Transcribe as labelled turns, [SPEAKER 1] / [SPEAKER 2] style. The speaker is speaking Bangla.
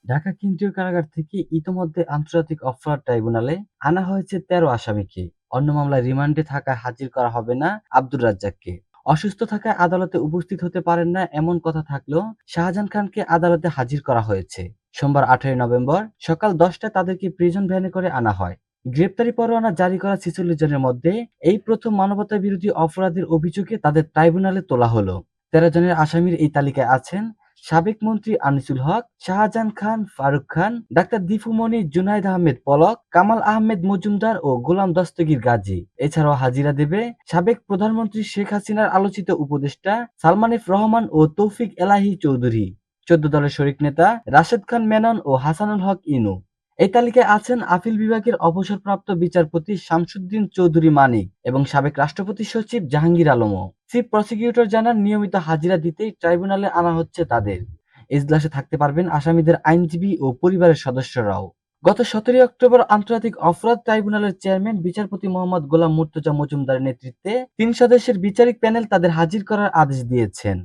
[SPEAKER 1] ঢাকা কেন্দ্রীয় কারাগার থেকে ইতোমধ্যে আন্তর্জাতিক অপরাধ ট্রাইব্যুনালে আনা হয়েছে ১৩ আসামিকে। অন্য মামলায় রিমান্ডে থাকায় হাজির করা হবে না আব্দুর রাজ্জাককে। অসুস্থ থাকায় আদালতে উপস্থিত হতে পারেন না এমন কথা থাকলেও শাহজাহান খানকে আদালতে হাজির করা হয়েছে। সোমবার ১৮ নভেম্বর সকাল ১০টায় তাদেরকে প্রিজন ভ্যানে করে আনা হয়। গ্রেপ্তারি পরোয়ানা জারি করা ৪৬ জনের মধ্যে এই প্রথম মানবতা বিরোধী অপরাধের অভিযোগে তাদের ট্রাইব্যুনালে তোলা হলো। ১৩ জনের আসামির এই তালিকায় আছেন সাবেক মন্ত্রী আনিসুল হক, শাহজাহান খান, ফারুক খান, ডাক্তার দীপু মনি, জুনাইদ আহমেদ পলক, কামাল আহমেদ মজুমদার ও গোলাম দস্তগীর গাজী। এছাড়াও হাজিরা দেবে সাবেক প্রধানমন্ত্রী শেখ হাসিনার আলোচিত উপদেষ্টা সালমান এফ রহমান ও তৌফিক এলাহি চৌধুরী, ১৪ দলের শরিক নেতা রাশেদ খান মেনন ও হাসানুল হক ইনু। এই তালিকায় আছেন আপিল বিভাগের অবসরপ্রাপ্ত বিচারপতি শামসুদ্দিন চৌধুরী মানিক এবং সাবেক রাষ্ট্রপতি সচিব জাহাঙ্গীর আলমও। চিফ প্রসিকিউটর জানান, নিয়মিত হাজিরা দিতেই ট্রাইব্যুনালে আনা হচ্ছে তাদের। এজলাসে থাকতে পারবেন আসামিদের আইনজীবী ও পরিবারের সদস্যরাও। গত ১৭ অক্টোবর আন্তর্জাতিক অপরাধ ট্রাইব্যুনালের চেয়ারম্যান বিচারপতি মোহাম্মদ গোলাম মুর্তজা মজুমদারের নেতৃত্বে ৩ সদস্যের বিচারিক প্যানেল তাদের হাজির করার আদেশ দিয়েছেন।